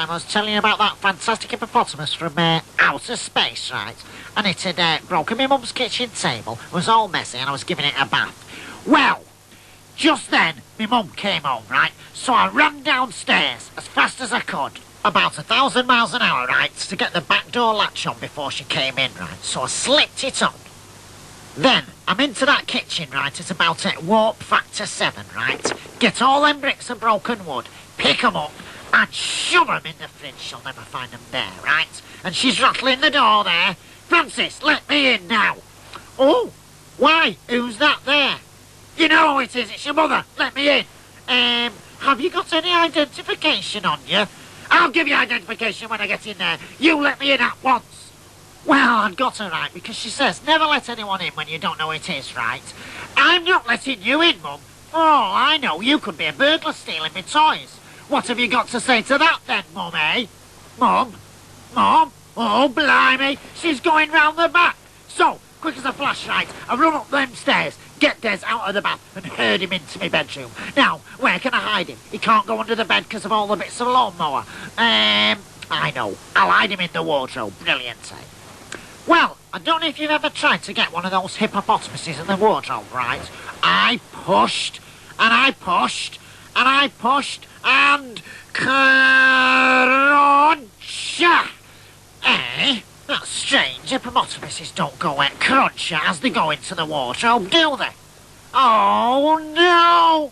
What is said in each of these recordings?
time I was telling you about that fantastic hippopotamus from outer space, right? And it had broken my mum's kitchen table, it was all messy, and I was giving it a bath. Well, just then, my mum came home, right? So I ran downstairs as fast as I could, about 1,000 miles an hour, right, to get the back door latch on before she came in, right? So I slipped it on. Then, I'm into that kitchen, right, at about warp factor 7, right? Get all them bricks of broken wood, pick 'em up, and shove 'em in the fridge. She'll never find 'em there, right? And she's rattling the door there. Francis, let me in now. Oh, why? Who's that there? You know who it is, it's your mother. Let me in. Have you got any identification on you? I'll give you identification when I get in there. You let me in at once. Well, I'd got her right, because she says, never let anyone in when you don't know it is, right? I'm not letting you in, Mum. For all I know, you could be a burglar stealing my toys. What have you got to say to that then, Mum, eh? Mum? Mum? Oh, blimey, she's going round the back. So, quick as a flash, right, I run up them stairs, get Des out of the bath and herd him into my bedroom. Now, where can I hide him? He can't go under the bed because of all the bits of lawnmower. I know, I'll hide him in the wardrobe. Brilliant, eh? Well, I don't know if you've ever tried to get one of those hippopotamuses in the wardrobe, right? I pushed, and I pushed, and I pushed, and cruncha! Eh? That's strange. Hippopotamuses don't go at cruncha as they go into the wardrobe, do they? Oh, no!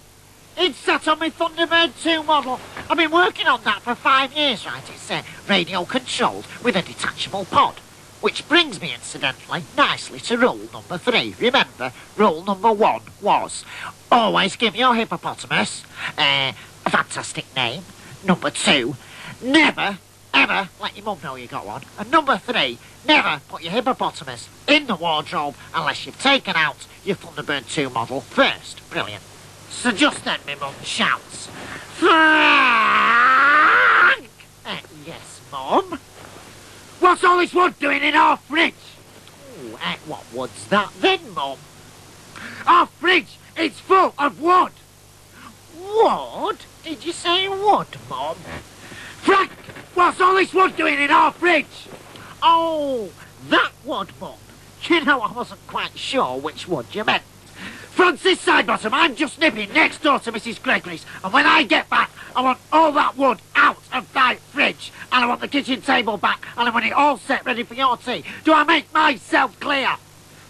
It's sat on my Thunderbird 2 model. I've been working on that for 5 years, right? It's radio controlled with a detachable pod. Which brings me, incidentally, nicely to rule number 3. Remember, rule number 1 was always give your hippopotamus a fantastic name. Number 2, never, ever let your mum know you got one. And number 3, never put your hippopotamus in the wardrobe unless you've taken out your Thunderbird 2 model first. Brilliant. So just then, my mum shouts, Frank! Yes, Mum? What's all this wood doing in our fridge? Ooh, what wood's that then, Mum? Our fridge is full of wood. Wood? Did you say wood, Mum? Frank, what's all this wood doing in our fridge? Oh, that wood, Mum. You know, I wasn't quite sure which wood you meant. Francis Sidebottom, I'm just nipping next door to Mrs. Gregory's, and when I get back, I want all that wood out of thy fridge, and I want the kitchen table back, and I want it all set ready for your tea. Do I make myself clear?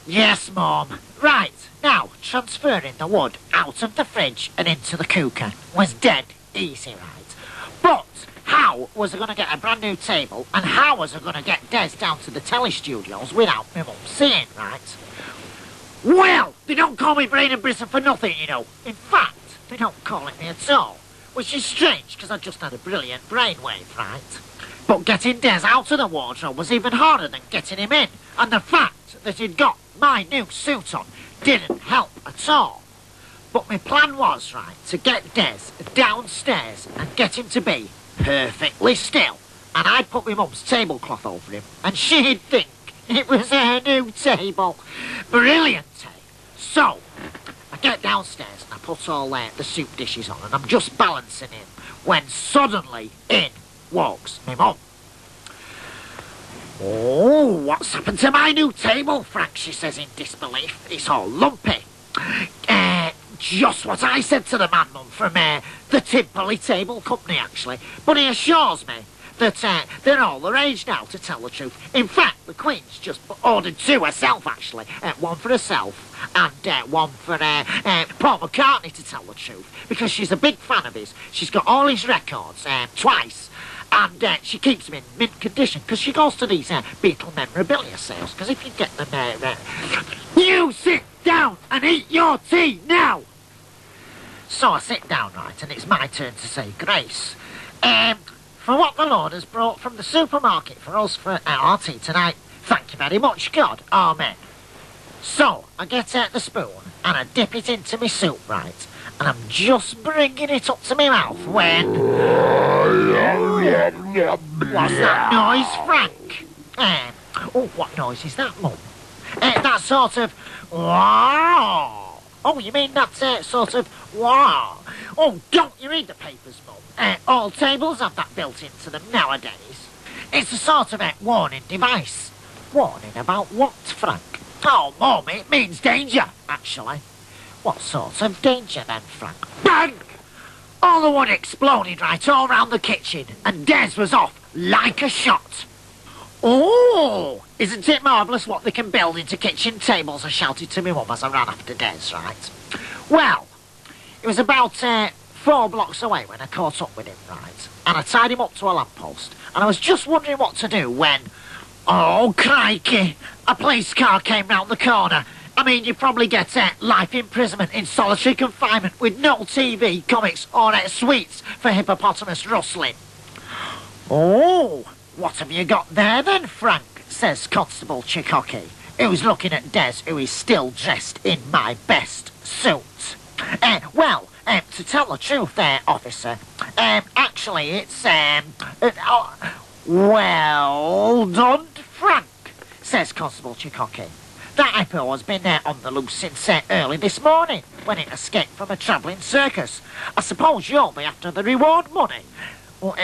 Yes, Mum. Right, now, transferring the wood out of the fridge and into the cooker was dead easy, right? But how was I going to get a brand new table, and how was I going to get Des down to the telly studios without my mum seeing, right? Well, they don't call me Brain and Brisson for nothing, you know. In fact, they don't call it me at all. Which is strange, because I just had a brilliant brainwave, right? But getting Des out of the wardrobe was even harder than getting him in. And the fact that he'd got my new suit on didn't help at all. But my plan was, right, to get Des downstairs and get him to be perfectly still. And I'd put my mum's tablecloth over him, and she'd think it was her new table. Brilliant, eh? So, I get downstairs and I put all the soup dishes on, and I'm just balancing him when suddenly in walks my mum. Oh, what's happened to my new table, Frank? She says in disbelief. It's all lumpy. Just what I said to the man, Mum, from the Timperley Table Company, actually. But he assures me that they're all the rage now, to tell the truth. In fact, the Queen's just ordered 2 herself, actually. One for herself and one for Paul McCartney, to tell the truth. Because she's a big fan of his. She's got all his records twice. And she keeps them in mint condition, because she goes to these Beatle memorabilia sales. Because if you get them You sit down and eat your tea now! So I sit down, right, and it's my turn to say grace. For what the Lord has brought from the supermarket for us for our tea tonight, thank you very much, God. Amen. So, I get out the spoon, and I dip it into my soup, right, and I'm just bringing it up to my mouth when... What's that noise, Frank? Oh, what noise is that, Mum? That sort of... Oh, you mean that sort of Wow. Oh, don't you read the papers, Mum? All tables have that built into them nowadays. It's a sort of warning device. Warning about what, Frank? Oh, Mum, it means danger, actually. What sort of danger then, Frank? Bang! All the wood exploded right all round the kitchen, and Des was off like a shot. Oh, isn't it marvellous what they can build into kitchen tables? I shouted to my mum as I ran after Des, right? Well, it was about 4 blocks away when I caught up with him, right? And I tied him up to a lamppost, and I was just wondering what to do when, oh, crikey, a police car came round the corner. I mean, you probably get life imprisonment in solitary confinement with no TV, comics, or sweets for hippopotamus rustling. Oh, what have you got there then, Frank? Says Constable Chikoki, who's looking at Des, who is still dressed in my best suit. Well, to tell the truth there, officer, actually it's, well done, Frank, says Constable Chikoki. That hippo has been on the loose since early this morning, when it escaped from a travelling circus. I suppose you'll be after the reward money.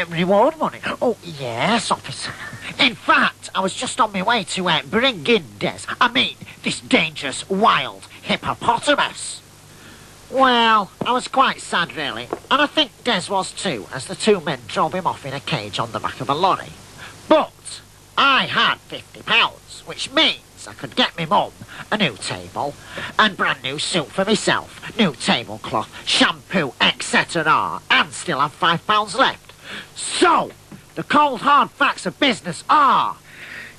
Reward money? Oh, yes, officer. In fact, I was just on my way to bring in Des. I mean, this dangerous, wild hippopotamus. Well, I was quite sad, really. And I think Des was too, as the 2 men drove him off in a cage on the back of a lorry. But I had £50, which means I could get me mum a new table and brand new suit for myself, new tablecloth, shampoo, etc. and still have £5 left. So, the cold hard facts of business are,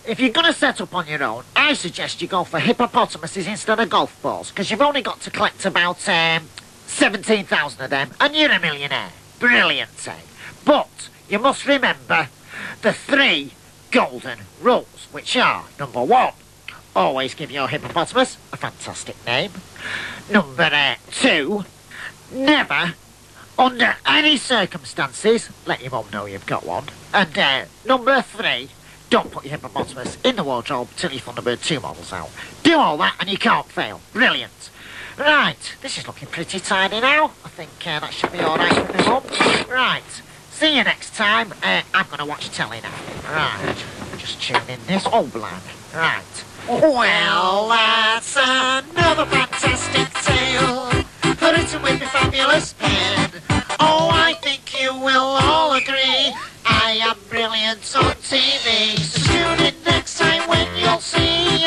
if you're going to set up on your own, I suggest you go for hippopotamuses instead of golf balls, because you've only got to collect about 17,000 of them, and you're a millionaire. Brilliant, But you must remember the 3 golden rules, which are, number 1, always give your hippopotamus a fantastic name. Number 2, never, under any circumstances, let your mum know you've got one. And number 3, don't put your hippopotamus in the wardrobe till your Thunderbird 2 model's out. Do all that and you can't fail. Brilliant. Right, this is looking pretty tidy now. I think that should be alright with me mum. Right, see you next time. I'm going to watch telly now. Right, just tune in this. Oh, blimey. Right. Well, that's another fantastic tale, written with a fabulous pen. Oh, I think you will all agree I am brilliant on TV. So tune in next time when you'll see,